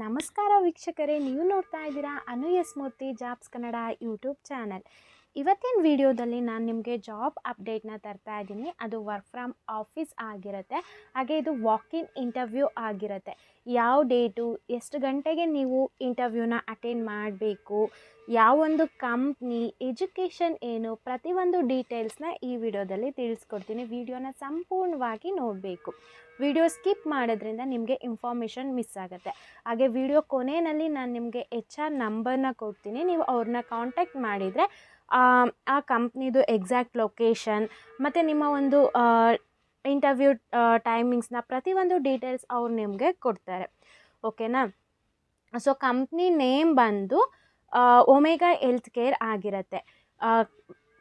ನಮಸ್ಕಾರ ವೀಕ್ಷಕರೇ, ನೀವು ನೋಡ್ತಾ ಇದ್ದೀರಾ ಅನು ಎಸ್ ಮೂರ್ತಿ ಜಾಬ್ಸ್ ಕನ್ನಡ ಯೂಟ್ಯೂಬ್ ಚಾನಲ್. ಇವತ್ತಿನ ವಿಡಿಯೋದಲ್ಲಿ ನಾನು ನಿಮಗೆ ಜಾಬ್ ಅಪ್ಡೇಟ್ನ ತರ್ತಾ ಇದ್ದೀನಿ. ಅದು ವರ್ಕ್ ಫ್ರಮ್ ಆಫೀಸ್ ಆಗಿರುತ್ತೆ, ಹಾಗೆ ಇದು ವಾಕ್-ಇನ್ ಇಂಟರ್ವ್ಯೂ ಆಗಿರುತ್ತೆ. ಯಾವ ಡೇಟು, ಎಷ್ಟು ಗಂಟೆಗೆ ನೀವು ಇಂಟರ್ವ್ಯೂನ ಅಟೆಂಡ್ ಮಾಡಬೇಕು, ಯಾವೊಂದು ಕಂಪ್ನಿ, ಎಜುಕೇಷನ್ ಏನು, ಪ್ರತಿಯೊಂದು ಡೀಟೇಲ್ಸ್ನ ಈ ವಿಡಿಯೋದಲ್ಲಿ ತಿಳಿಸ್ಕೊಡ್ತೀನಿ. ವಿಡಿಯೋನ ಸಂಪೂರ್ಣವಾಗಿ ನೋಡಬೇಕು. ವಿಡಿಯೋ ಸ್ಕಿಪ್ ಮಾಡೋದ್ರಿಂದ ನಿಮಗೆ ಇನ್ಫಾರ್ಮೇಷನ್ ಮಿಸ್ ಆಗುತ್ತೆ. ಹಾಗೆ ವಿಡಿಯೋ ಕೊನೆಯಲ್ಲಿ ನಾನು ನಿಮಗೆ HR ನಂಬರ್ನ ಕೊಡ್ತೀನಿ. ನೀವು ಅವ್ರನ್ನ ಕಾಂಟ್ಯಾಕ್ಟ್ ಮಾಡಿದರೆ ಆ ಕಂಪ್ನಿದು ಎಕ್ಸಾಕ್ಟ್ ಲೊಕೇಶನ್ ಮತ್ತು ನಿಮ್ಮ ಒಂದು ಇಂಟರ್ವ್ಯೂ ಟೈಮಿಂಗ್ಸ್ನ ಪ್ರತಿಯೊಂದು ಡೀಟೇಲ್ಸ್ ಅವ್ರು ನಿಮಗೆ ಕೊಡ್ತಾರೆ. ಓಕೆನಾ? ಸೊ ಕಂಪ್ನಿ ನೇಮ್ ಬಂದು ಒಮೆಗಾ ಹೆಲ್ತ್ ಕೇರ್ ಆಗಿರುತ್ತೆ.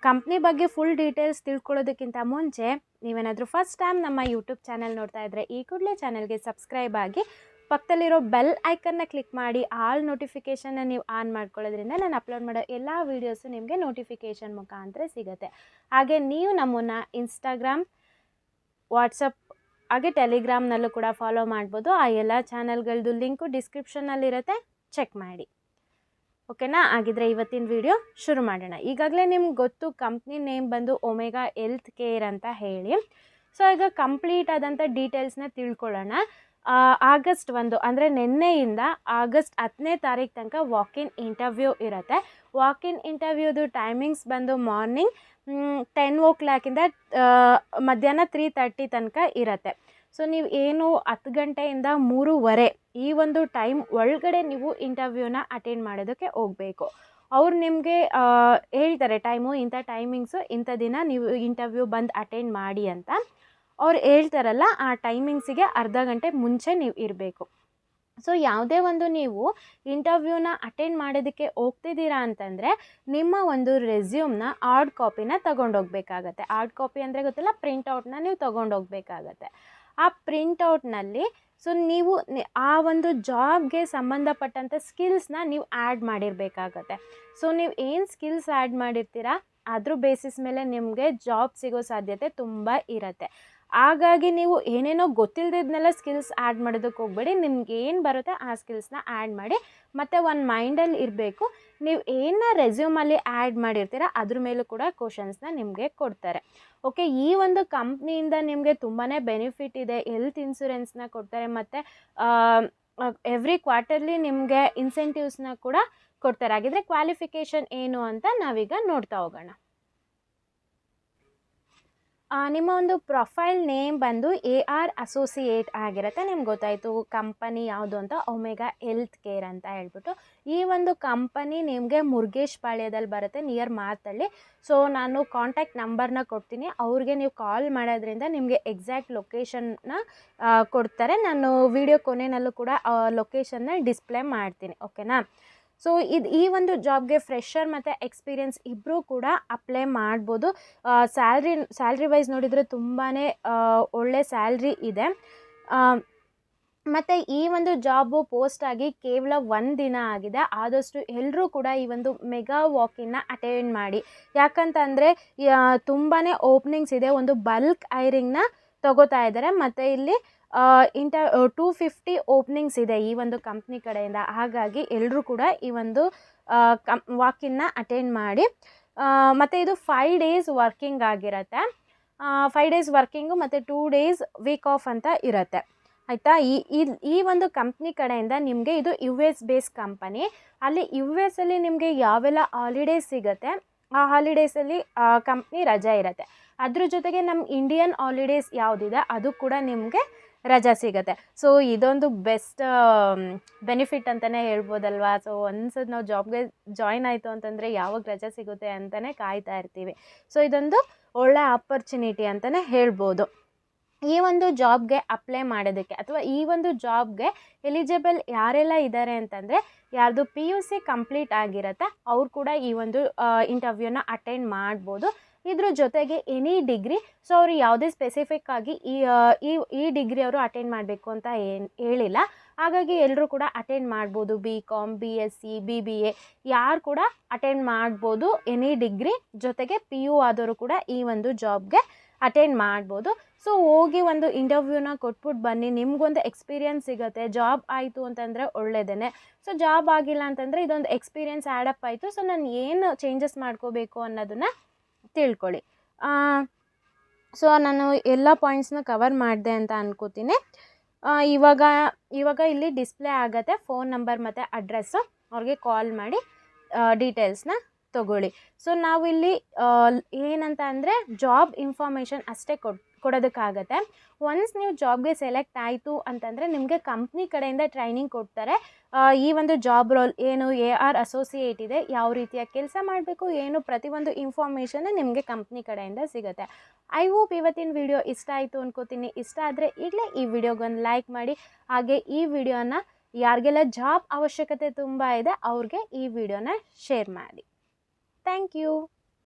ಕಂಪ್ನಿ ಬಗ್ಗೆ ಫುಲ್ ಡೀಟೇಲ್ಸ್ ತಿಳ್ಕೊಳ್ಳೋದಕ್ಕಿಂತ ಮುಂಚೆ ನೀವೇನಾದರೂ ಫಸ್ಟ್ ಟೈಮ್ ನಮ್ಮ ಯೂಟ್ಯೂಬ್ ಚಾನಲ್ ನೋಡ್ತಾ ಇದ್ದರೆ ಈ ಕೂಡಲೇ ಚಾನಲ್ಗೆ ಸಬ್ಸ್ಕ್ರೈಬ್ ಆಗಿ ಪಕ್ಕದಲ್ಲಿರೋ ಬೆಲ್ ಐಕನ್ನ ಕ್ಲಿಕ್ ಮಾಡಿ ಆಲ್ ನೋಟಿಫಿಕೇಷನ್ನ ನೀವು ಆನ್ ಮಾಡ್ಕೊಳ್ಳೋದ್ರಿಂದ ನಾನು ಅಪ್ಲೋಡ್ ಮಾಡೋ ಎಲ್ಲ ವೀಡಿಯೋಸು ನಿಮಗೆ ನೋಟಿಫಿಕೇಷನ್ ಮುಖಾಂತರ ಸಿಗುತ್ತೆ. ಹಾಗೆ ನೀವು ನಮ್ಮನ್ನು ಇನ್ಸ್ಟಾಗ್ರಾಮ್, ವಾಟ್ಸಪ್ ಹಾಗೆ ಟೆಲಿಗ್ರಾಮ್ನಲ್ಲೂ ಕೂಡ ಫಾಲೋ ಮಾಡ್ಬೋದು. ಆ ಎಲ್ಲ ಚಾನಲ್ಗಳದ್ದು ಲಿಂಕು ಡಿಸ್ಕ್ರಿಪ್ಷನ್ನಲ್ಲಿರುತ್ತೆ, ಚೆಕ್ ಮಾಡಿ. ಓಕೆನಾ? ಹಾಗಿದ್ರೆ ಇವತ್ತಿನ ವಿಡಿಯೋ ಶುರು ಮಾಡೋಣ. ಈಗಾಗಲೇ ನಿಮ್ಗೆ ಗೊತ್ತು, ಕಂಪ್ನಿ ನೇಮ್ ಬಂದು ಒಮೆಗಾ ಹೆಲ್ತ್ ಕೇರ್ ಅಂತ ಹೇಳಿ. ಸೊ ಈಗ ಕಂಪ್ಲೀಟ್ ಆದಂಥ ಡೀಟೇಲ್ಸ್ನ ತಿಳ್ಕೊಳ್ಳೋಣ. ಆಗಸ್ಟ್ 1 ಅಂದರೆ ನಿನ್ನೆಯಿಂದ ಆಗಸ್ಟ್ 10ನೇ ತಾರೀಕು ತನಕ ವಾಕ್-ಇನ್ ಇಂಟರ್ವ್ಯೂ ಇರುತ್ತೆ. ವಾಕ್-ಇನ್ ಇಂಟರ್ವ್ಯೂದು ಟೈಮಿಂಗ್ಸ್ ಬಂದು ಮಾರ್ನಿಂಗ್ 10 o'clock ಮಧ್ಯಾಹ್ನ 3:30 ತನಕ ಇರುತ್ತೆ. ಸೊ ನೀವು ಏನು 10 ಗಂಟೆಯಿಂದ 3:30 ಈ ಒಂದು ಟೈಮ್ ಒಳಗಡೆ ನೀವು ಇಂಟರ್ವ್ಯೂನ ಅಟೆಂಡ್ ಮಾಡೋದಕ್ಕೆ ಹೋಗಬೇಕು. ಅವ್ರು ನಿಮಗೆ ಹೇಳ್ತಾರೆ ಟೈಮು, ಇಂಥ ಟೈಮಿಂಗ್ಸು, ಇಂಥ ದಿನ ನೀವು ಇಂಟರ್ವ್ಯೂ ಬಂದು ಅಟೆಂಡ್ ಮಾಡಿ ಅಂತ ಅವ್ರು ಹೇಳ್ತಾರಲ್ಲ, ಆ ಟೈಮಿಂಗ್ಸಿಗೆ ಅರ್ಧ ಗಂಟೆ ಮುಂಚೆ ನೀವು ಇರಬೇಕು. ಸೊ ಯಾವುದೇ ಒಂದು ನೀವು ಇಂಟರ್ವ್ಯೂನ ಅಟೆಂಡ್ ಮಾಡೋದಕ್ಕೆ ಹೋಗ್ತಿದ್ದೀರಾ ಅಂತಂದರೆ ನಿಮ್ಮ ಒಂದು ರೆಸ್ಯೂಮ್ನ ಹಾರ್ಡ್ ಕಾಪಿನ ತೊಗೊಂಡೋಗ್ಬೇಕಾಗತ್ತೆ. ಹಾರ್ಡ್ ಕಾಪಿ ಅಂದರೆ ಗೊತ್ತಿಲ್ಲ, ಪ್ರಿಂಟೌಟ್ನ ನೀವು ತೊಗೊಂಡೋಗ್ಬೇಕಾಗತ್ತೆ. ಆ ಪ್ರಿಂಟೌಟ್ನಲ್ಲಿ ಸೊ ನೀವು ಆ ಒಂದು ಜಾಬ್ಗೆ ಸಂಬಂಧಪಟ್ಟಂಥ ಸ್ಕಿಲ್ಸ್ನ ನೀವು ಆ್ಯಡ್ ಮಾಡಿರಬೇಕಾಗತ್ತೆ. ಸೊ ನೀವು ಏನು ಸ್ಕಿಲ್ಸ್ ಆ್ಯಡ್ ಮಾಡಿರ್ತೀರಾ ಅದ್ರ ಬೇಸಿಸ್ ಮೇಲೆ ನಿಮಗೆ ಜಾಬ್ ಸಿಗೋ ಸಾಧ್ಯತೆ ತುಂಬ ಇರುತ್ತೆ. ಹಾಗಾಗಿ ನೀವು ಏನೇನೋ ಗೊತ್ತಿಲ್ಲದಿದ್ನೆಲ್ಲ ಸ್ಕಿಲ್ಸ್ ಆ್ಯಡ್ ಮಾಡೋದಕ್ಕೆ ಹೋಗಬೇಡಿ. ನಿಮ್ಗೆ ಏನು ಬರುತ್ತೆ ಆ ಸ್ಕಿಲ್ಸ್ನ ಆ್ಯಡ್ ಮಾಡಿ. ಮತ್ತು ಒಂದು ಮೈಂಡಲ್ಲಿ ಇರಬೇಕು, ನೀವು ಏನು ರೆಸ್ಯೂಮಲ್ಲಿ ಆ್ಯಡ್ ಮಾಡಿರ್ತೀರ ಅದ್ರ ಮೇಲೂ ಕೂಡ ಕ್ವಶನ್ಸ್ನ ನಿಮಗೆ ಕೊಡ್ತಾರೆ. ಓಕೆ, ಈ ಒಂದು ಕಂಪ್ನಿಯಿಂದ ನಿಮಗೆ ತುಂಬಾ ಬೆನಿಫಿಟ್ ಇದೆ. ಹೆಲ್ತ್ ಇನ್ಶೂರೆನ್ಸ್ನ ಕೊಡ್ತಾರೆ ಮತ್ತು ಎವ್ರಿ ಕ್ವಾರ್ಟರ್ಲಿ ನಿಮಗೆ ಇನ್ಸೆಂಟಿವ್ಸ್ನ ಕೂಡ ಕೊಡ್ತಾರೆ. ಹಾಗಿದ್ರೆ ಕ್ವಾಲಿಫಿಕೇಷನ್ ಏನು ಅಂತ ನಾವೀಗ ನೋಡ್ತಾ ಹೋಗೋಣ. ನಿಮ್ಮ ಒಂದು ಪ್ರೊಫೈಲ್ ನೇಮ್ ಬಂದು AR ಅಸೋಸಿಯೇಟ್ ಆಗಿರುತ್ತೆ. ನಿಮ್ಗೆ ಗೊತ್ತಾಯಿತು ಕಂಪನಿ ಯಾವುದು ಅಂತ, ಒಮೆಗಾ ಹೆಲ್ತ್ ಕೇರ್ ಅಂತ ಹೇಳ್ಬಿಟ್ಟು. ಈ ಒಂದು ಕಂಪನಿ ನಿಮಗೆ ಮುರುಗೇಶ್ ಪಾಳ್ಯದಲ್ಲಿ ಬರುತ್ತೆ, ನಿಯರ್ ಮಾರ್ತಳ್ಳಿ. ಸೊ ನಾನು ಕಾಂಟ್ಯಾಕ್ಟ್ ನಂಬರ್ನ ಕೊಡ್ತೀನಿ, ಅವ್ರಿಗೆ ನೀವು ಕಾಲ್ ಮಾಡೋದ್ರಿಂದ ನಿಮಗೆ ಎಕ್ಸಾಕ್ಟ್ ಲೊಕೇಶನ್ನ ಕೊಡ್ತಾರೆ. ನಾನು ವಿಡಿಯೋ ಕೊನೆಯಲ್ಲೂ ಕೂಡ ಲೊಕೇಶನ್ನ ಡಿಸ್ಪ್ಲೇ ಮಾಡ್ತೀನಿ. ಓಕೆನಾ? ಸೊ ಈ ಒಂದು ಜಾಬ್ಗೆ ಫ್ರೆಷರ್ ಮತ್ತು ಎಕ್ಸ್ಪೀರಿಯನ್ಸ್ ಇಬ್ಬರೂ ಕೂಡ ಅಪ್ಲೈ ಮಾಡ್ಬೋದು. ಸ್ಯಾಲ್ರಿ ವೈಸ್ ನೋಡಿದರೆ ತುಂಬಾ ಒಳ್ಳೆ ಸ್ಯಾಲ್ರಿ ಇದೆ. ಮತ್ತು ಈ ಒಂದು ಜಾಬು ಪೋಸ್ಟ್ ಆಗಿ ಕೇವಲ 1 ದಿನ ಆಗಿದೆ. ಆದಷ್ಟು ಎಲ್ಲರೂ ಕೂಡ ಈ ಒಂದು ಮೆಗಾ ವಾಕಿನ್ನ ಅಟೆಂಡ್ ಮಾಡಿ. ಯಾಕಂತಂದರೆ ತುಂಬಾ ಓಪನಿಂಗ್ಸ್ ಇದೆ. ಒಂದು ಬಲ್ಕ್ ಹೈರಿಂಗ್ನ ತಗೋತಾ ಇದ್ದಾರೆ ಮತ್ತು ಇಲ್ಲಿ 250 ಓಪನಿಂಗ್ಸ್ ಇದೆ ಈ ಒಂದು ಕಂಪ್ನಿ ಕಡೆಯಿಂದ. ಹಾಗಾಗಿ ಎಲ್ಲರೂ ಕೂಡ ಈ ಒಂದು ವಾಕಿನ್ನ ಅಟೆಂಡ್ ಮಾಡಿ. ಮತ್ತು ಇದು 5 days ವರ್ಕಿಂಗ್ ಆಗಿರುತ್ತೆ. 5 days ವರ್ಕಿಂಗು ಮತ್ತು 2 days ವೀಕ್ ಆಫ್ ಅಂತ ಇರುತ್ತೆ. ಆಯಿತಾ? ಈ ಒಂದು ಕಂಪ್ನಿ ಕಡೆಯಿಂದ ನಿಮಗೆ ಇದು US ಬೇಸ್ ಕಂಪನಿ. ಅಲ್ಲಿ US ಅಲ್ಲಿ ನಿಮಗೆ ಯಾವೆಲ್ಲ ಹಾಲಿಡೇಸ್ ಸಿಗುತ್ತೆ ಆ ಹಾಲಿಡೇಸಲ್ಲಿ ಕಂಪ್ನಿ ರಜೆ ಇರುತ್ತೆ. ಅದ್ರ ಜೊತೆಗೆ ನಮ್ಮ ಇಂಡಿಯನ್ ಹಾಲಿಡೇಸ್ ಯಾವುದಿದೆ ಅದು ಕೂಡ ನಿಮಗೆ ರಜಾ ಸಿಗುತ್ತೆ. ಸೊ ಇದೊಂದು ಬೆಸ್ಟ್ ಬೆನಿಫಿಟ್ ಅಂತಲೇ ಹೇಳ್ಬೋದಲ್ವಾ. ಸೊ ಒಂದ್ಸತಿ ನಾವು ಜಾಬ್ಗೆ ಜಾಯ್ನ್ ಆಯಿತು ಅಂತಂದರೆ ಯಾವಾಗ ರಜೆ ಸಿಗುತ್ತೆ ಅಂತಲೇ ಕಾಯ್ತಾ ಇರ್ತೀವಿ. ಸೊ ಇದೊಂದು ಒಳ್ಳೆ ಆಪರ್ಚುನಿಟಿ ಅಂತಲೇ ಹೇಳ್ಬೋದು. ಈ ಒಂದು ಜಾಬ್ಗೆ ಅಪ್ಲೈ ಮಾಡೋದಕ್ಕೆ ಅಥವಾ ಈ ಒಂದು ಜಾಬ್ಗೆ ಎಲಿಜಿಬಲ್ ಯಾರೆಲ್ಲ ಇದ್ದಾರೆ ಅಂತಂದರೆ, ಯಾರ್ದು PUC ಕಂಪ್ಲೀಟ್ ಆಗಿರುತ್ತೆ ಅವ್ರು ಕೂಡ ಈ ಒಂದು ಇಂಟರ್ವ್ಯೂನ ಅಟೆಂಡ್ ಮಾಡ್ಬೋದು. ಇದ್ರ ಜೊತೆಗೆ ಎನಿ ಡಿಗ್ರಿ, ಸೊ ಅವರು ಯಾವುದೇ ಸ್ಪೆಸಿಫಿಕ್ ಆಗಿ ಈ ಡಿಗ್ರಿ ಅವರು ಅಟೆಂಡ್ ಮಾಡಬೇಕು ಅಂತ ಹೇಳಿಲ್ಲ. ಹಾಗಾಗಿ ಎಲ್ಲರೂ ಕೂಡ ಅಟೆಂಡ್ ಮಾಡ್ಬೋದು. BCom, BSc, BBA ಯಾರು ಕೂಡ ಅಟೆಂಡ್ ಮಾಡ್ಬೋದು. ಎನಿ ಡಿಗ್ರಿ ಜೊತೆಗೆ PU ಆದವರು ಕೂಡ ಈ ಒಂದು ಜಾಬ್ಗೆ ಅಟೆಂಡ್ ಮಾಡ್ಬೋದು. ಸೊ ಹೋಗಿ ಒಂದು ಇಂಟರ್ವ್ಯೂನ ಕೊಟ್ಬಿಟ್ಟು ಬನ್ನಿ, ನಿಮಗೊಂದು ಎಕ್ಸ್ಪೀರಿಯನ್ಸ್ ಸಿಗುತ್ತೆ. ಜಾಬ್ ಆಯಿತು ಅಂತಂದರೆ ಒಳ್ಳೆಯದೇ. ಸೊ ಜಾಬ್ ಆಗಿಲ್ಲ ಅಂತಂದರೆ ಇದೊಂದು ಎಕ್ಸ್ಪೀರಿಯನ್ಸ್ ಆ್ಯಡಪ್ ಆಯಿತು. ಸೊ ನಾನು ಏನು ಚೇಂಜಸ್ ಮಾಡ್ಕೋಬೇಕು ಅನ್ನೋದನ್ನು ತಿಳ್ಕೊಳ್ಳಿ. ಸೊ ನಾನು ಎಲ್ಲ ಪಾಯಿಂಟ್ಸ್ನ ಕವರ್ ಮಾಡಿದೆ ಅಂತ ಅನ್ಕೋತೀನಿ. ಇವಾಗ ಇಲ್ಲಿ ಡಿಸ್ಪ್ಲೇ ಆಗುತ್ತೆ ಫೋನ್ ನಂಬರ್ ಮತ್ತು ಅಡ್ರೆಸ್ಸು. ಅವ್ರಿಗೆ ಕಾಲ್ ಮಾಡಿ ಡೀಟೇಲ್ಸ್ನ ತೊಗೊಳ್ಳಿ. ಸೊ ನಾವಿಲ್ಲಿ ಏನಂತ ಅಂದರೆ ಜಾಬ್ ಇನ್ಫಾರ್ಮೇಷನ್ ಅಷ್ಟೇ ಕೊಡೋದಕ್ಕಾಗತ್ತೆ. ಒನ್ಸ್ ನೀವು ಜಾಬ್ಗೆ ಸೆಲೆಕ್ಟ್ ಆಯಿತು ಅಂತಂದರೆ ನಿಮಗೆ ಕಂಪ್ನಿ ಕಡೆಯಿಂದ ಟ್ರೈನಿಂಗ್ ಕೊಡ್ತಾರೆ. ಈ ಒಂದು ಜಾಬ್ ರೋಲ್ ಏನು, AR ಅಸೋಸಿಯೇಟ್ ಇದೆ, ಯಾವ ರೀತಿಯ ಕೆಲಸ ಮಾಡಬೇಕು, ಏನು ಪ್ರತಿಯೊಂದು ಇನ್ಫಾರ್ಮೇಷನ್ ನಿಮಗೆ ಕಂಪ್ನಿ ಕಡೆಯಿಂದ ಸಿಗುತ್ತೆ. ಐ ಹೋಪ್ ಇವತ್ತಿನ ವಿಡಿಯೋ ಇಷ್ಟ ಆಯಿತು ಅನ್ಕೋತೀನಿ. ಇಷ್ಟ ಆದರೆ ಈಗಲೇ ಈ ವಿಡಿಯೋಗೊಂದು ಲೈಕ್ ಮಾಡಿ. ಹಾಗೆ ಈ ವಿಡಿಯೋನ ಯಾರಿಗೆಲ್ಲ ಜಾಬ್ ಅವಶ್ಯಕತೆ ತುಂಬ ಇದೆ ಅವ್ರಿಗೆ ಈ ವಿಡಿಯೋನ ಶೇರ್ ಮಾಡಿ. Thank you.